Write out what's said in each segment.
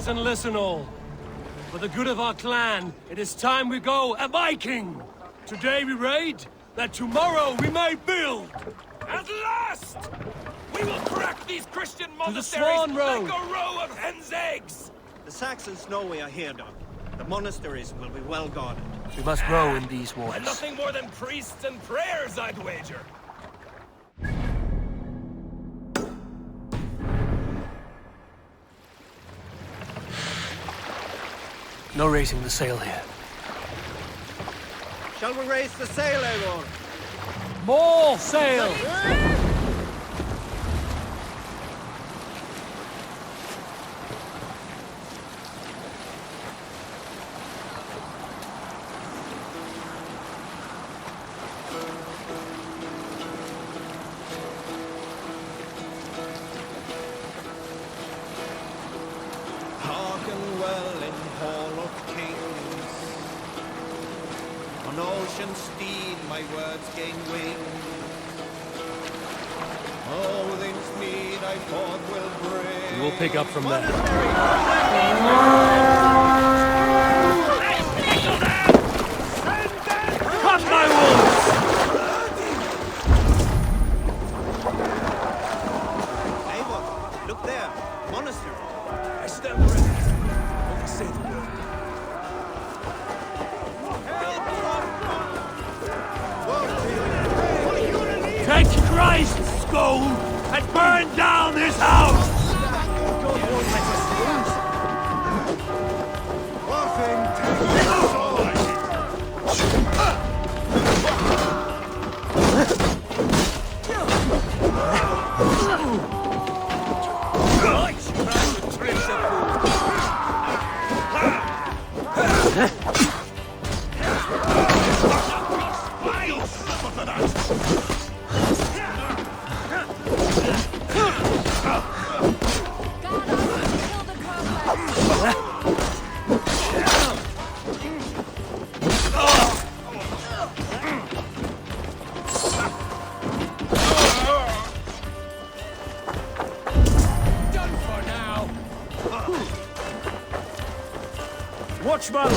and listen all. For the good of our clan, it is time we go a-Viking! Today we raid, that tomorrow we may build! At last! We will crack these Christian monasteries Swan Road. like a row of hen's eggs! The Saxons know we are here, Doc. The monasteries will be well guarded. We must row in these waters. And nothing more than priests and prayers, I'd wager. No raising the sail here. Shall we raise the sail, everyone? More sail! Hearken well in Hall of Kings. On ocean steed my words gain wings. All things mean I thought will bring. We will pick up from there. Cut my wolves! Hey, look there. Monastery. I stand ready. Only say the word. Take Christ's skull and burn down this house! Watchman!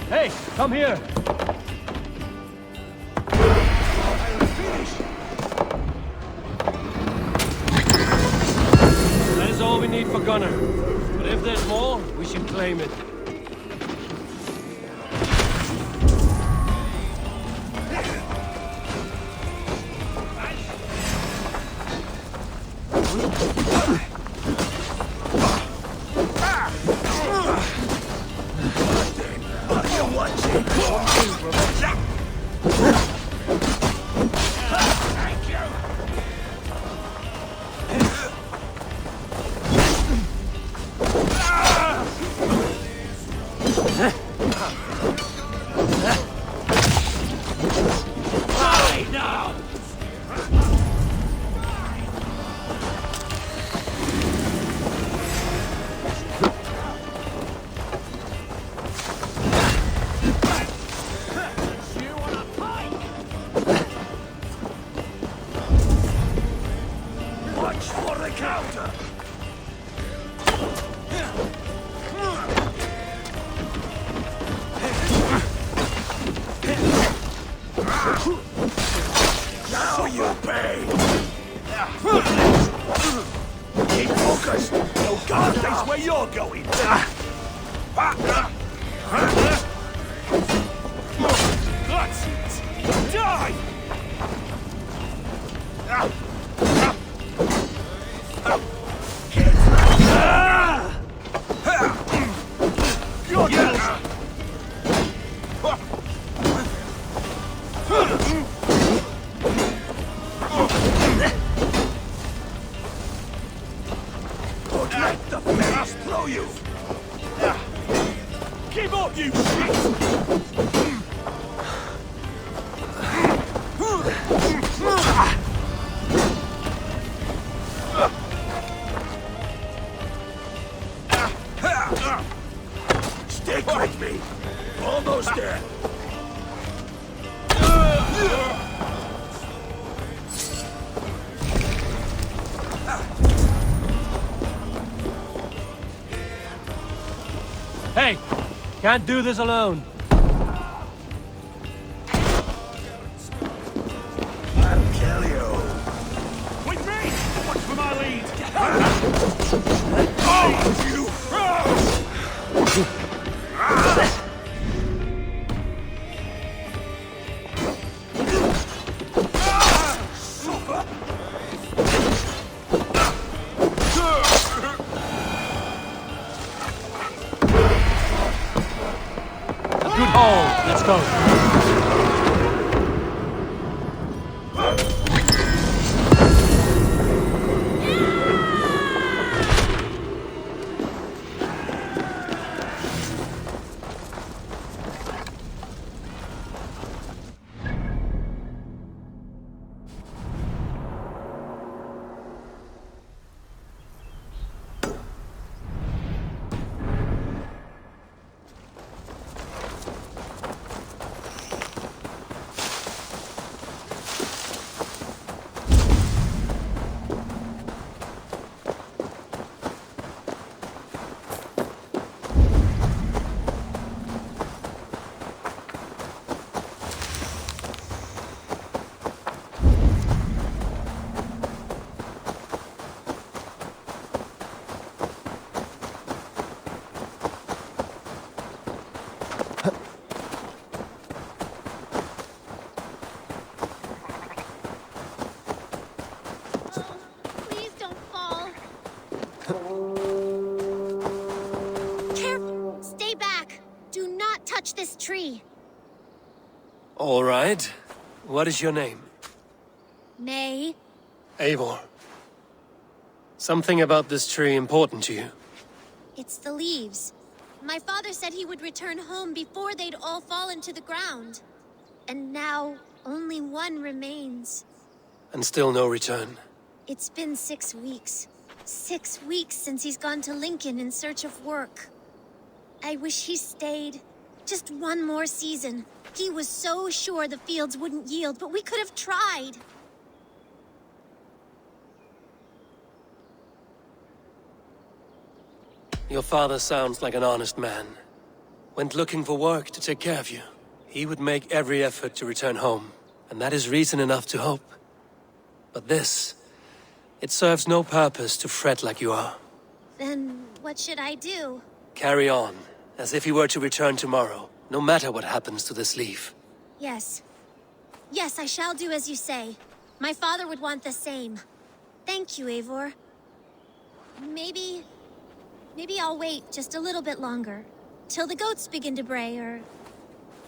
Hey, come here! That is all we need for Gunner. But if there's more, we should claim it. Now you pay! Keep focused! No God knows where you're going! That's it! Die! Don't let the fast throw you! Keep up, you shit! Stick with me! Almost there! Hey! Can't do this alone. I'll kill you! With me! Watch for my lead! Oh, you! Good haul. Let's go. Please don't fall. Careful! Stay back! Do not touch this tree. All right. What is your name? May. Eivor. Something about this tree important to you? It's the leaves. My father said he would return home before they'd all fallen to the ground. And now, only one remains. And still no return. It's been 6 weeks. 6 weeks since he's gone to Lincoln in search of work. I wish he stayed. Just one more season. He was so sure the fields wouldn't yield, but we could have tried. Your father sounds like an honest man. Went looking for work to take care of you. He would make every effort to return home, and that is reason enough to hope. But this, it serves no purpose to fret like you are. Then what should I do? Carry on, as if he were to return tomorrow, no matter what happens to this leaf. Yes. Yes, I shall do as you say. My father would want the same. Thank you, Eivor. Maybe I'll wait just a little bit longer. Till the goats begin to bray, or...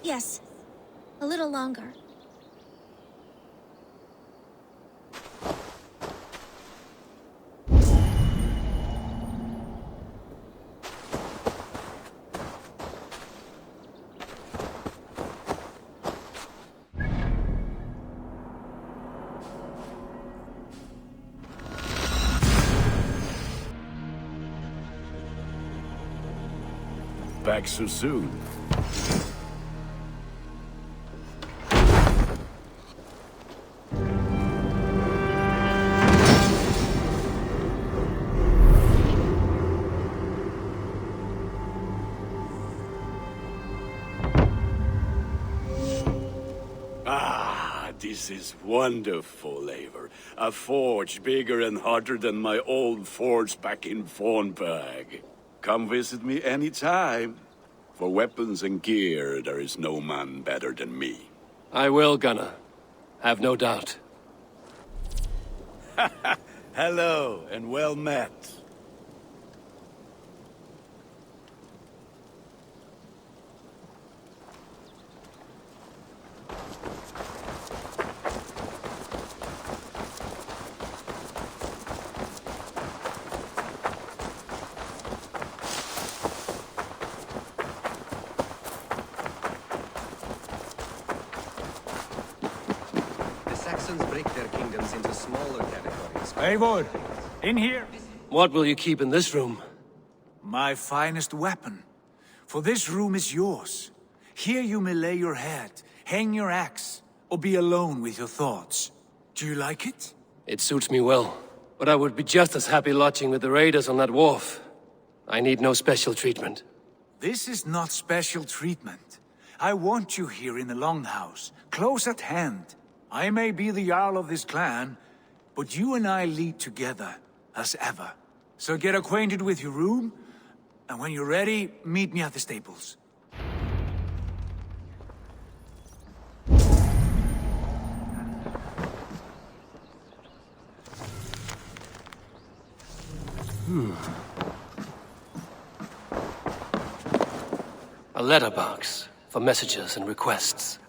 Yes, a little longer. Back so soon. This is wonderful, Eivor. A forge bigger and hotter than my old forge back in Fornberg. Come visit me anytime. For weapons and gear, there is no man better than me. I will, Gunnar. Have no doubt. Hello, and well met. Break their kingdoms into smaller territories. Eivor, in here. What will you keep in this room? My finest weapon. For this room is yours. Here you may lay your head, hang your axe, or be alone with your thoughts. Do you like it? It suits me well, but I would be just as happy lodging with the raiders on that wharf. I need no special treatment. This is not special treatment. I want you here in the Longhouse, close at hand. I may be the Jarl of this clan, but you and I lead together, as ever. So get acquainted with your room, and when you're ready, meet me at the stables. A letterbox for messages and requests.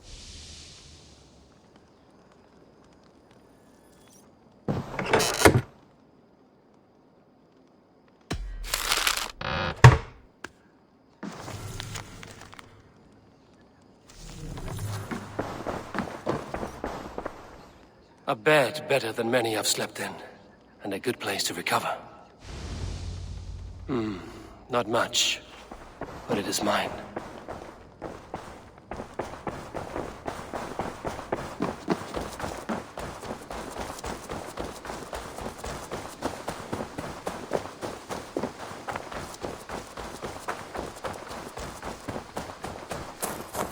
A bed better than many I've slept in, and a good place to recover. Not much, but it is mine.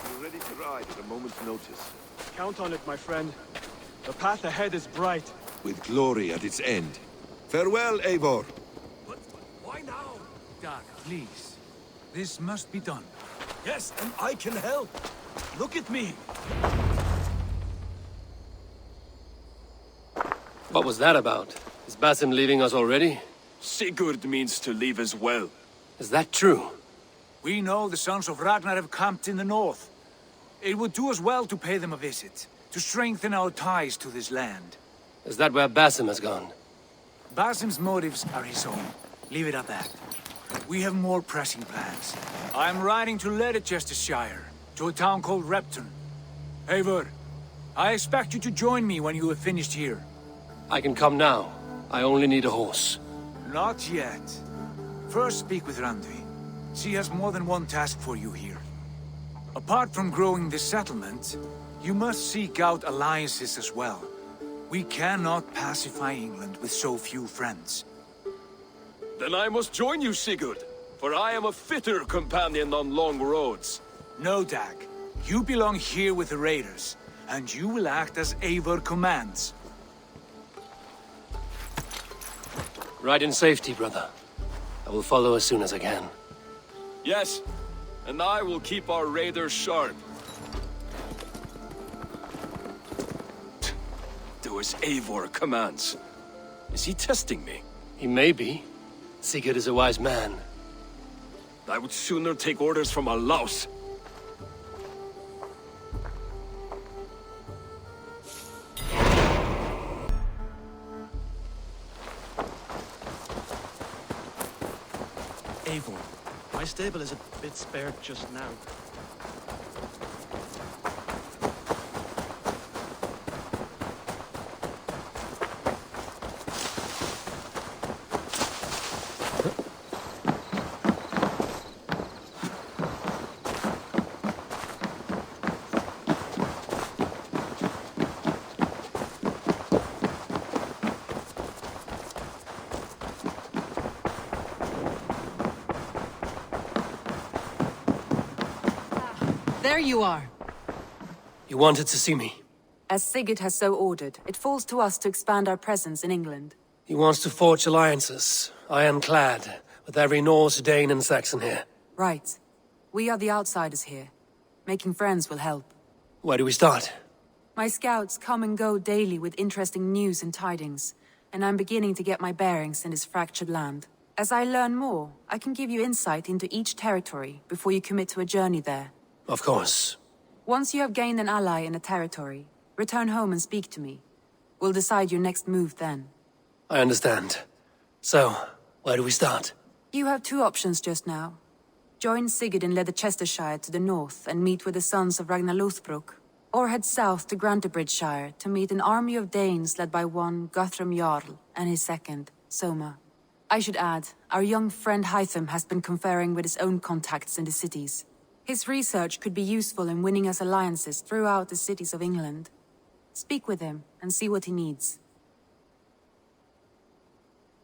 We're ready to ride at a moment's notice. Count on it, my friend. The path ahead is bright. With glory at its end. Farewell, Eivor. But why now? Dag, please. This must be done. Yes, and I can help. Look at me. What was that about? Is Basim leaving us already? Sigurd means to leave as well. Is that true? We know the sons of Ragnar have camped in the north. It would do us well to pay them a visit, to strengthen our ties to this land. Is that where Basim has gone? Basim's motives are his own. Leave it at that. We have more pressing plans. I'm riding to Leicestershire, to a town called Repton. Eivor, I expect you to join me when you have finished here. I can come now. I only need a horse. Not yet. First speak with Randvi. She has more than one task for you here. Apart from growing this settlement, you must seek out alliances as well. We cannot pacify England with so few friends. Then I must join you, Sigurd, for I am a fitter companion on long roads. No, Dag. You belong here with the raiders, and you will act as Eivor commands. Ride in safety, brother. I will follow as soon as I can. Yes, and I will keep our raiders sharp. Do as Eivor commands. Is he testing me? He may be. Sigurd is a wise man. I would sooner take orders from a louse. Eivor, my stable is a bit spared just now. There you are. You wanted to see me? As Sigurd has so ordered, it falls to us to expand our presence in England. He wants to forge alliances, ironclad, with every Norse, Dane and Saxon here. Right. We are the outsiders here. Making friends will help. Where do we start? My scouts come and go daily with interesting news and tidings, and I'm beginning to get my bearings in this fractured land. As I learn more, I can give you insight into each territory before you commit to a journey there. Of course. Once you have gained an ally in a territory, return home and speak to me. We'll decide your next move then. I understand. So, where do we start? You have two options just now. Join Sigurd in Leicestershire to the north and meet with the sons of Ragnar Lothbrok, or head south to Grantebridgeshire to meet an army of Danes led by one Guthrum Jarl and his second, Soma. I should add, our young friend Hytham has been conferring with his own contacts in the cities. His research could be useful in winning us alliances throughout the cities of England. Speak with him and see what he needs.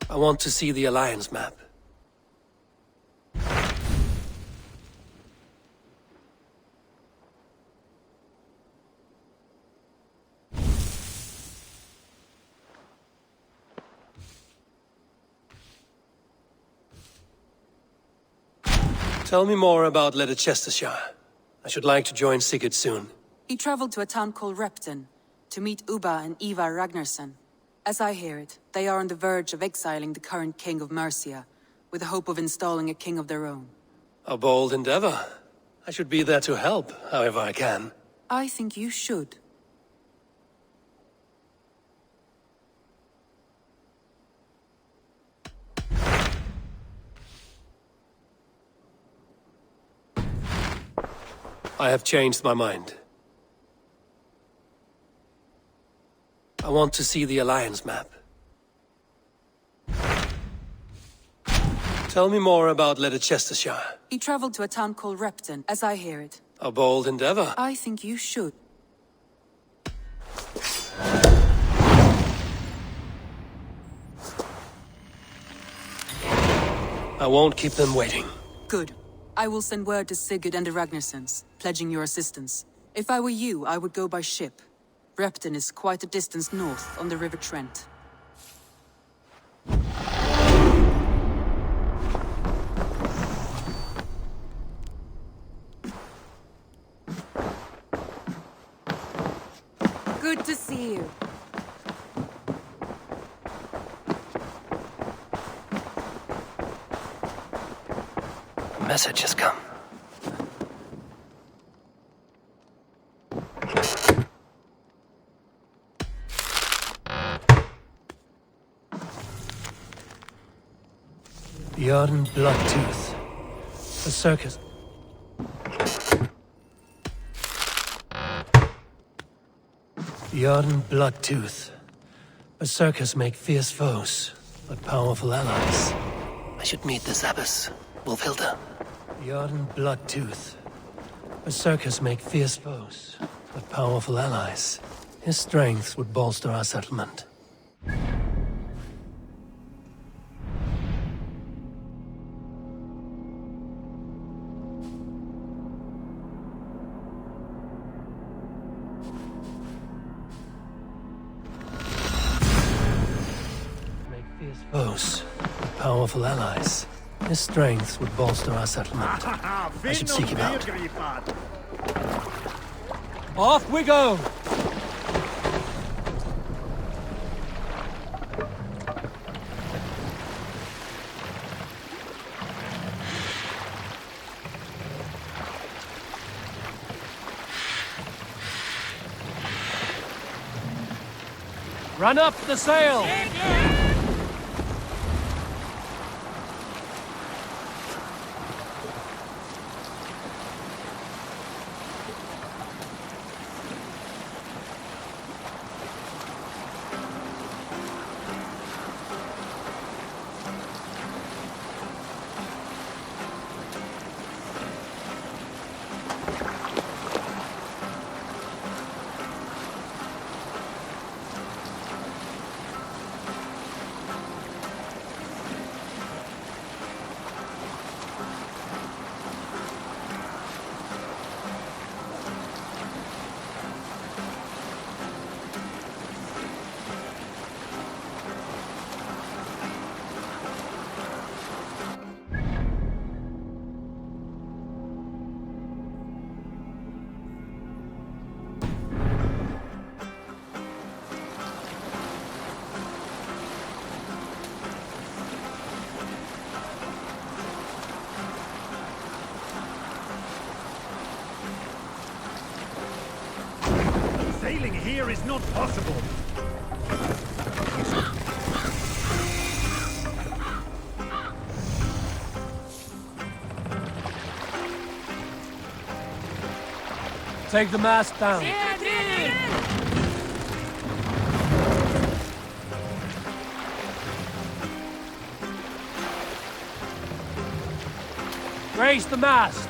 I want to see the Alliance map. Tell me more about Leicestershire. I should like to join Sigurd soon. He traveled to a town called Repton to meet Ubba and Eva Ragnarsson. As I hear it, they are on the verge of exiling the current king of Mercia, with the hope of installing a king of their own. A bold endeavor. I should be there to help, however I can. I think you should. I have changed my mind. I want to see the Alliance map. Tell me more about Leicestershire. He traveled to a town called Repton, as I hear it. A bold endeavor. I think you should. I won't keep them waiting. Good. I will send word to Sigurd and the Ragnarssons, pledging your assistance. If I were you, I would go by ship. Repton is quite a distance north on the River Trent. Good to see you. A message has come. Bjorn Bloodtooth. A circus. Bjorn Bloodtooth. A circus make fierce foes, but powerful allies. I should meet this abbess, Wolfhilda. Bjorn Bloodtooth. A circus make fierce foes, but powerful allies. His strength would bolster our settlement. Foes, powerful allies. His strength would bolster our settlement. I should seek him out. Off we go! Run up the sail! Sailing here is not possible. Take the mast down. Raise the mast!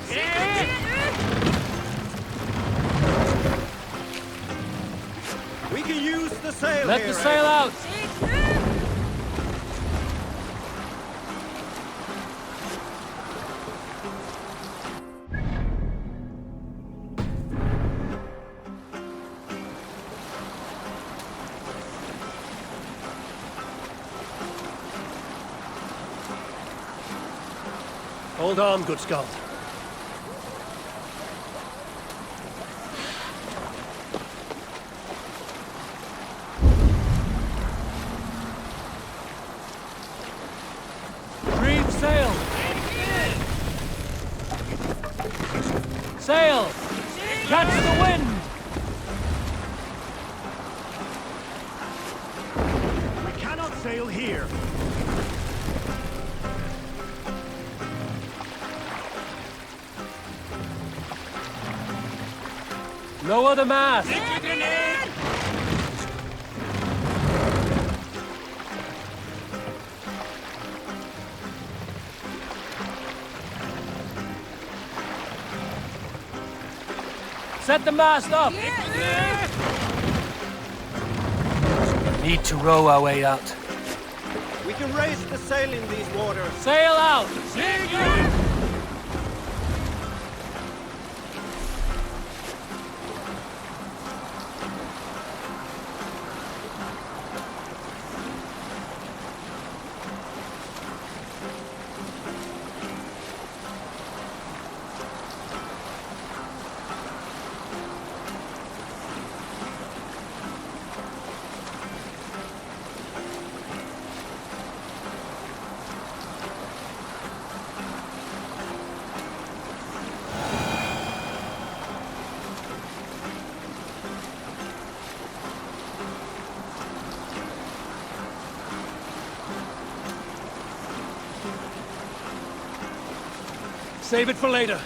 We can use the sail Let here, the sail Eivor. out! Hold on, good Scot. Reef sail! Sail! Catch the wind! We cannot sail here. Lower the mast! Set the mast up! Need to row our way out. We can raise the sail in these waters. Sail out! Save it for later.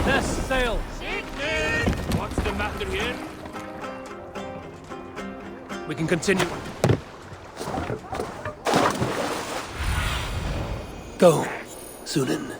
Less sail! What's the matter here? We can continue. Go, Sunan.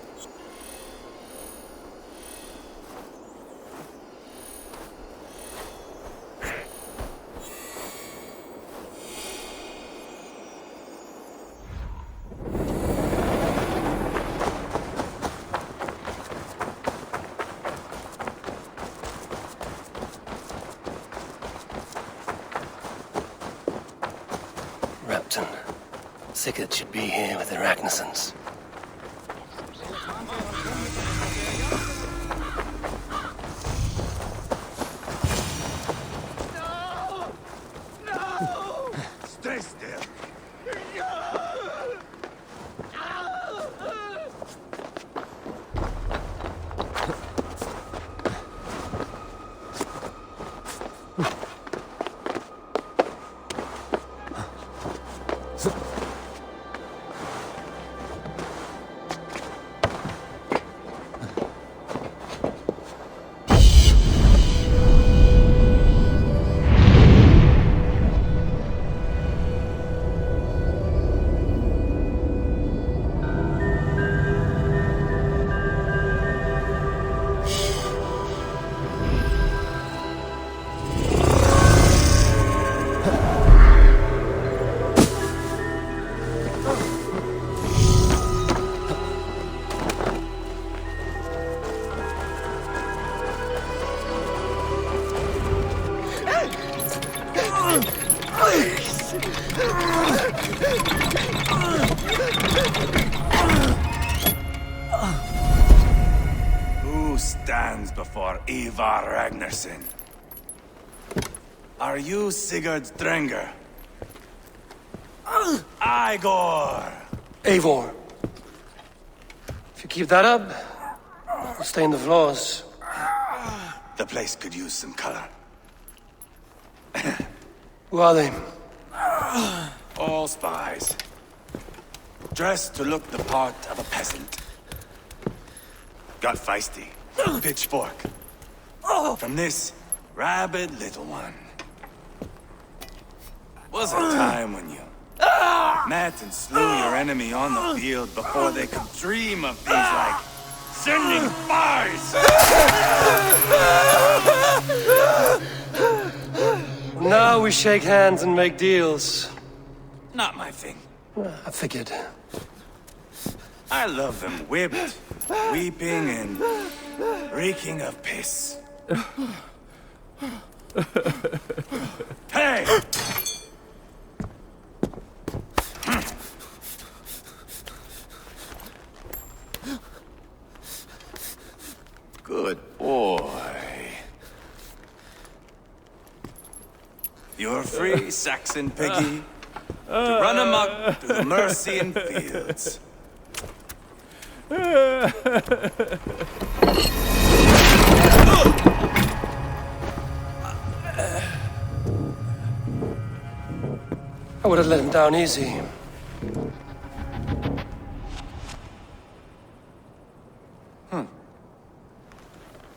Sickert should be here with Arachnesons. Stay still. stands before Ivar Ragnarsson. Are you Sigurd Drenger? Igor! Eivor. If you keep that up, it'll stain the floors. The place could use some color. Who are they? All spies. Dressed to look the part of a peasant. Got feisty. Pitchfork. From this rabid little one. Was a time when you met and slew your enemy on the field before they could dream of things like sending spies! Now we shake hands and make deals. Not my thing. I figured. I love them whipped, weeping, and reeking of piss. Hey! Good boy. You're free, Saxon piggy, to run amok through the Mercian fields. I would have let him down easy.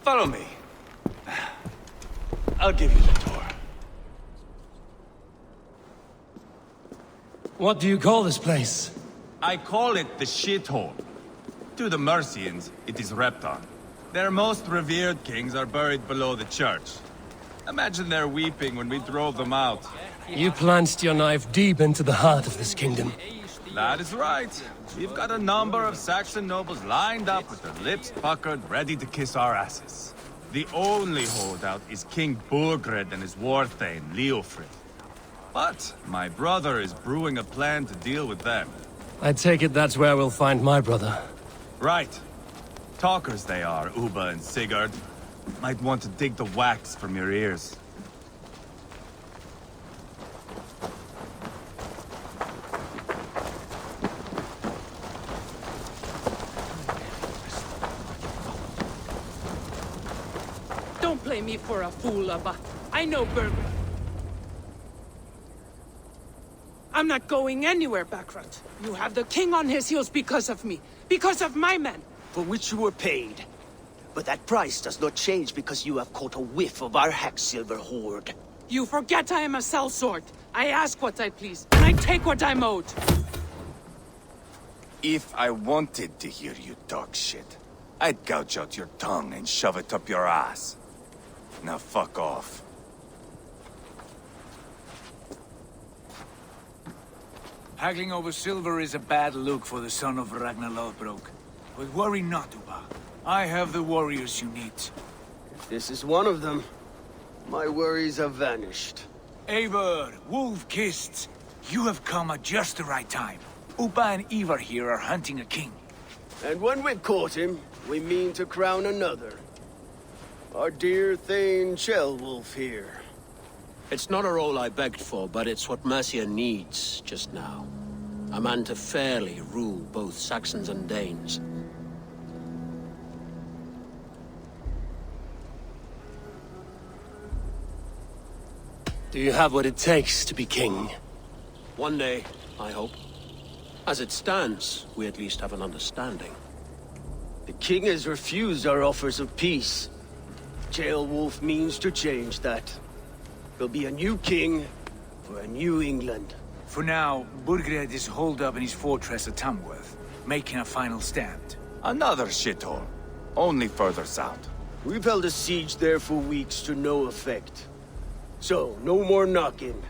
Follow me. I'll give you the tour. What do you call this place? I call it the shithole. To the Mercians, it is Repton. Their most revered kings are buried below the church. Imagine their weeping when we drove them out. You plunged your knife deep into the heart of this kingdom. That is right. We've got a number of Saxon nobles lined up with their lips puckered, ready to kiss our asses. The only holdout is King Burgred and his war thane, Leofrid. But my brother is brewing a plan to deal with them. I take it that's where we'll find my brother. Right. Talkers they are, Uba and Sigurd. Might want to dig the wax from your ears. Don't play me for a fool, Abba. I know Burgred. I'm not going anywhere, Backrot. You have the king on his heels because of me. Because of my men. For which you were paid. But that price does not change because you have caught a whiff of our Hacksilver hoard. You forget I am a sellsword. I ask what I please, and I take what I'm owed. If I wanted to hear you talk shit, I'd gouge out your tongue and shove it up your ass. Now fuck off. Haggling over silver is a bad look for the son of Ragnar Lothbrok. But worry not, Uba. I have the warriors you need. If this is one of them, my worries have vanished. Eivor, Wolf-Kissed, you have come at just the right time. Uba and Ivar here are hunting a king. And when we've caught him, we mean to crown another. Our dear Thane Shellwolf here. It's not a role I begged for, but it's what Mercia needs just now. A man to fairly rule both Saxons and Danes. Do you have what it takes to be king? One day, I hope. As it stands, we at least have an understanding. The king has refused our offers of peace. Jailwolf means to change that. There'll be a new king for a new England. For now, Burgred is holed up in his fortress at Tamworth, making a final stand. Another shithole. Only further south. We've held a siege there for weeks to no effect. So, no more knocking.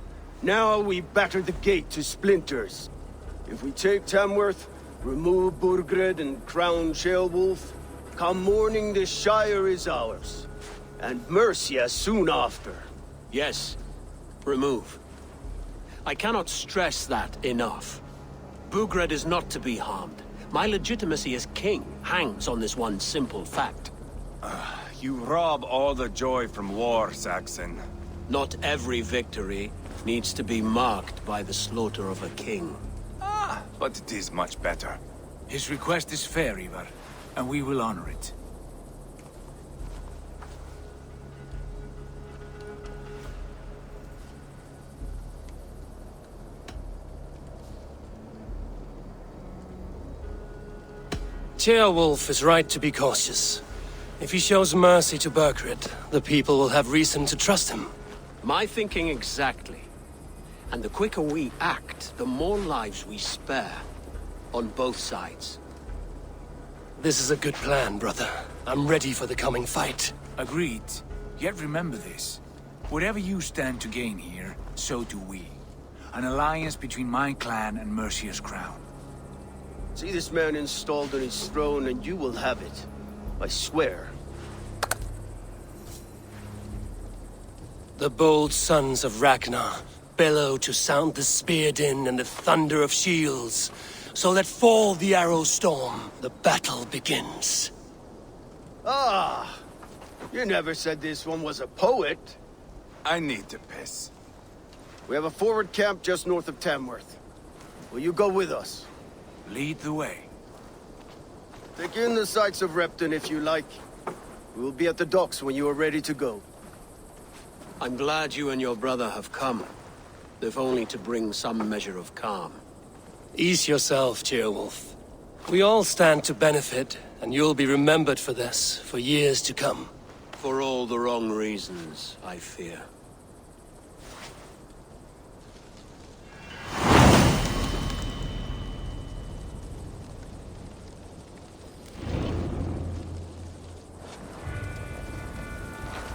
Now we batter the gate to splinters. If we take Tamworth, remove Burgred and crown Shellwolf, come morning the Shire is ours. And Mercia soon after. Yes, remove. I cannot stress that enough. Burgred is not to be harmed. My legitimacy as king hangs on this one simple fact. You rob all the joy from war, Saxon. Not every victory needs to be marked by the slaughter of a king. But it is much better. His request is fair, Ivar, and we will honor it. Ceolwulf is right to be cautious. If he shows mercy to Burkred, the people will have reason to trust him. My thinking exactly. And the quicker we act, the more lives we spare. On both sides. This is a good plan, brother. I'm ready for the coming fight. Agreed. Yet remember this. Whatever you stand to gain here, so do we. An alliance between my clan and Mercia's crown. See this man installed on his throne and you will have it. I swear. The bold sons of Ragnar bellow to sound the spear din and the thunder of shields. So let fall the arrow storm. The battle begins. Ah! You never said this one was a poet. I need to piss. We have a forward camp just north of Tamworth. Will you go with us? Lead the way. Take in the sights of Repton if you like. We will be at the docks when you are ready to go. I'm glad you and your brother have come. If only to bring some measure of calm. Ease yourself, Ceolwulf. We all stand to benefit, and you'll be remembered for this, for years to come. For all the wrong reasons, I fear.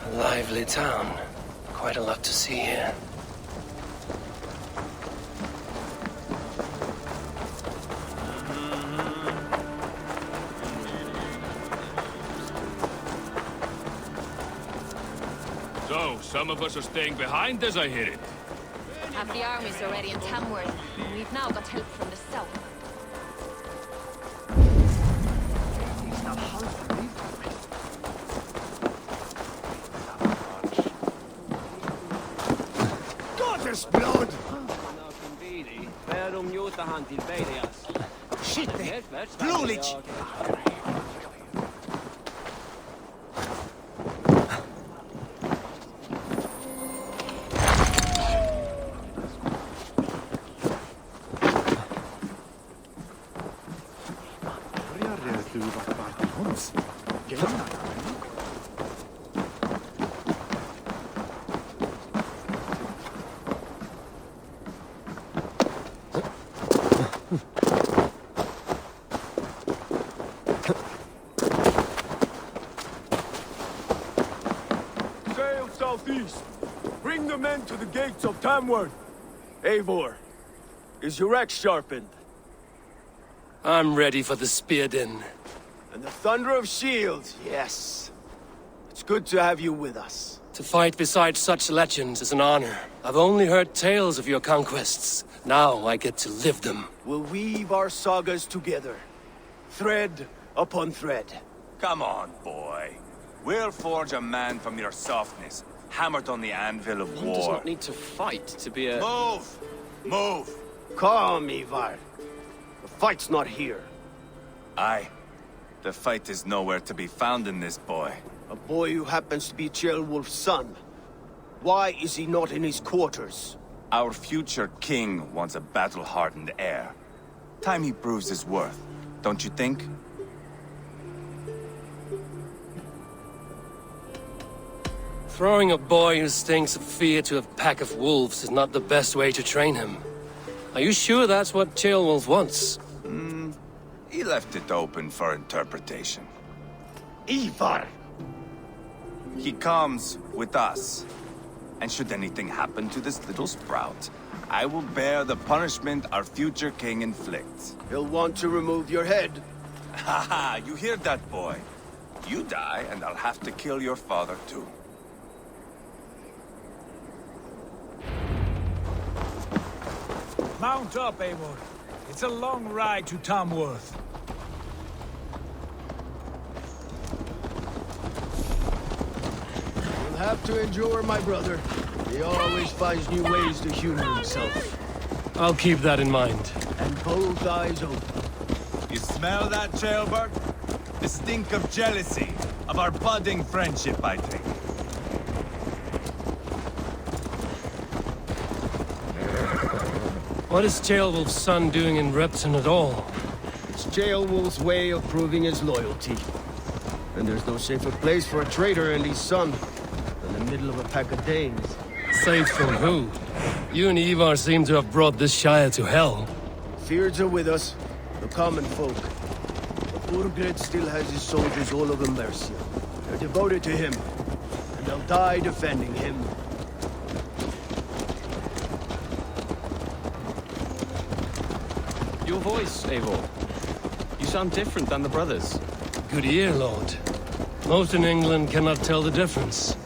A lively town. Quite a lot to see here. So, some of us are staying behind as I hear it. Half the army's already in Tamworth, and we've now got help from the south. Goddess blood! Shit! Blulich! Sail southeast. Bring the men to the gates of Tamworth. Eivor, is your axe sharpened? I'm ready for the spear din. And the thunder of shields, yes. It's good to have you with us. To fight beside such legends is an honor. I've only heard tales of your conquests. Now I get to live them. We'll weave our sagas together. Thread upon thread. Come on, boy. We'll forge a man from your softness, hammered on the anvil of war. One does not need to fight to be a... Move! Move! Calm, Ivar. The fight's not here. Aye. The fight is nowhere to be found in this boy. A boy who happens to be Ceolwulf's son. Why is he not in his quarters? Our future king wants a battle-hardened heir. Time he proves his worth, don't you think? Throwing a boy who stinks of fear to a pack of wolves is not the best way to train him. Are you sure that's what Ceolwulf wants? He left it open for interpretation. Ivar! He comes with us. And should anything happen to this little sprout, I will bear the punishment our future king inflicts. He'll want to remove your head. Haha, you hear that, boy? You die, and I'll have to kill your father, too. Mount up, Eivor. It's a long ride to Tamworth. have to endure my brother. He always finds new ways to humor himself. I'll keep that in mind. And both eyes open. You smell that, jailbird? The stink of jealousy, of our budding friendship, I think. What is Jailwolf's son doing in Repton at all? It's Jailwolf's way of proving his loyalty. And there's no safer place for a traitor and his son than the middle of a pack of Danes. Safe from who? You and Ivar seem to have brought this Shire to hell. Fears are with us, the common folk. But Burgred still has his soldiers all over Mercia. They're devoted to him, and they'll die defending him. Your voice, Eivor. You sound different than the brothers. Good ear, Lord. Most in England cannot tell the difference.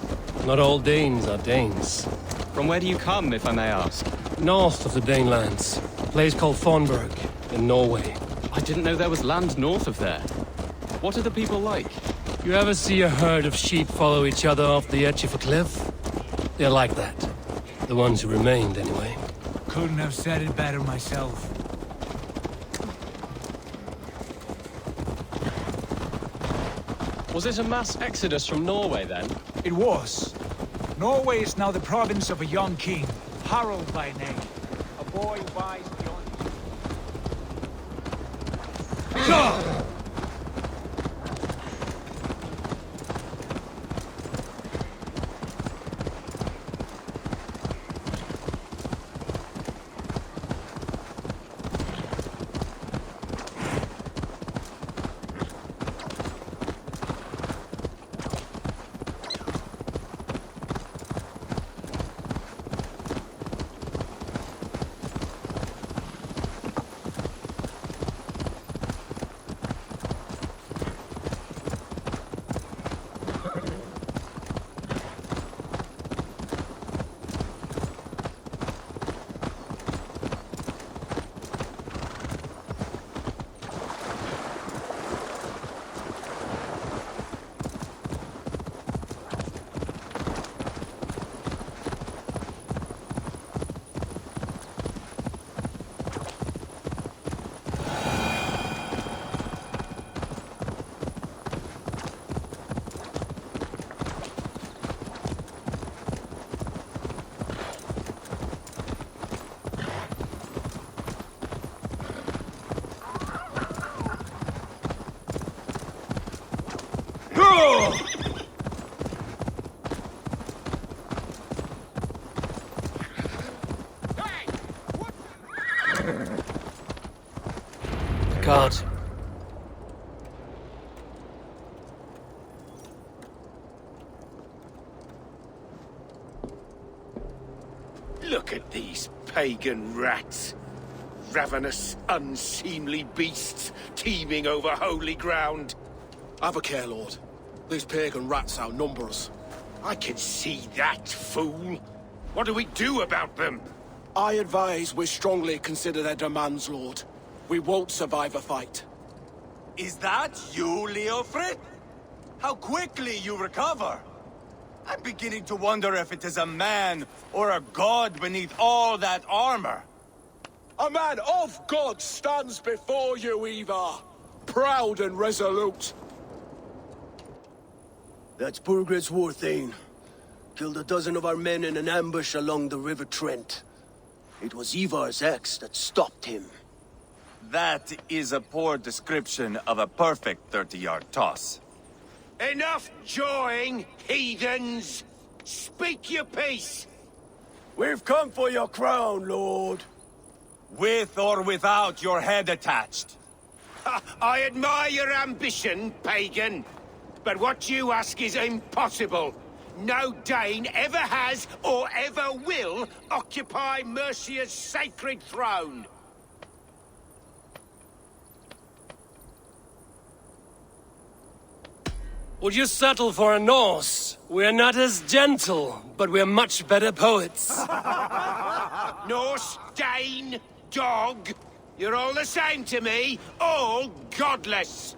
Not all Danes are Danes. From where do you come, if I may ask? North of the Danelands. A place called Thornburg, in Norway. I didn't know there was land north of there. What are the people like? You ever see a herd of sheep follow each other off the edge of a cliff? They're like that. The ones who remained, anyway. Couldn't have said it better myself. Was it a mass exodus from Norway, then? It was. Norway is now the province of a young king, Harald by name. A boy wise beyond... God. Look at these pagan rats. Ravenous, unseemly beasts teeming over holy ground. Have a care, Lord. These pagan rats outnumber us. I can see that, fool. What do we do about them? I advise we strongly consider their demands, Lord. We won't survive a fight. Is that you, Leofrid? How quickly you recover! I'm beginning to wonder if it is a man or a god beneath all that armor. A man of God stands before you, Ivar. Proud and resolute. That's Burgred's war thane. Killed a dozen of our men in an ambush along the River Trent. It was Ivar's axe that stopped him. That is a poor description of a perfect 30-yard toss. Enough jawing, heathens! Speak your piece! We've come for your crown, Lord. With or without your head attached. I admire your ambition, pagan. But what you ask is impossible. No Dane ever has or ever will occupy Mercia's sacred throne. Would you settle for a Norse? We're not as gentle, but we're much better poets. Norse, Dane, dog. You're all the same to me. All godless.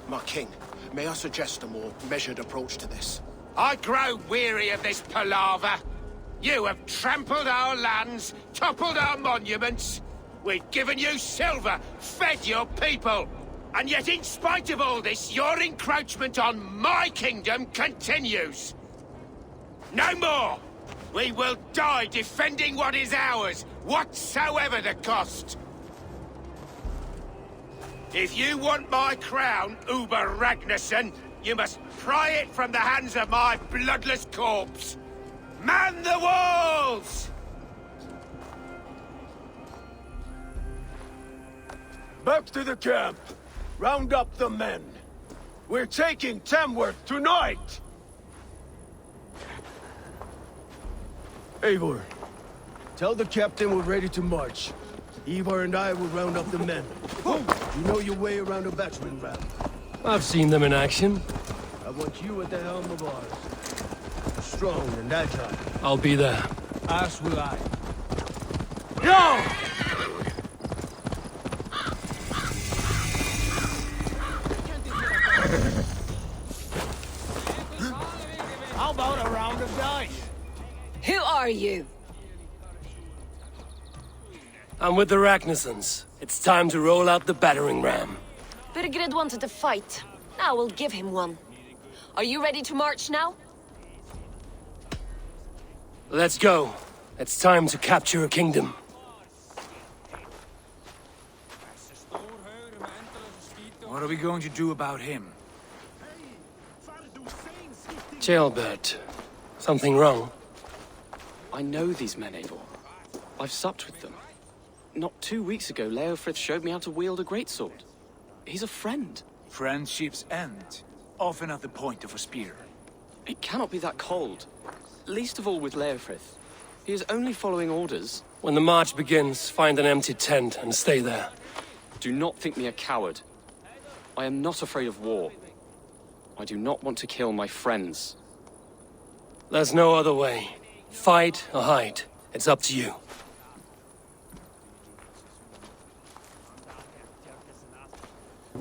My king, may I suggest a more measured approach to this? I grow weary of this palaver. You have trampled our lands, toppled our monuments. We've given you silver, fed your people. And yet in spite of all this, your encroachment on my kingdom continues. No more! We will die defending what is ours, whatsoever the cost. If you want my crown, Uber Ragnarsson, you must pry it from the hands of my bloodless corpse. Man the walls! Back to the camp. Round up the men. We're taking Tamworth tonight! Eivor, tell the captain we're ready to march. Eivor and I will round up the men. You know your way around a battering ram. I've seen them in action. I want you at the helm of ours. Strong and agile. I'll be there. As will I. Go! How about a round of dice? Who are you? I'm with the Ragnarssons. It's time to roll out the battering ram. Birgrid wanted to fight. Now we'll give him one. Are you ready to march now? Let's go. It's time to capture a kingdom. What are we going to do about him? Jailbird. Something wrong? I know these men, Eivor. I've supped with them. Not 2 weeks ago, Leofrith showed me how to wield a greatsword. He's a friend. Friendships end, often at the point of a spear. It cannot be that cold. Least of all with Leofrith. He is only following orders. When the march begins, find an empty tent and stay there. Do not think me a coward. I am not afraid of war. I do not want to kill my friends. There's no other way. Fight or hide. It's up to you.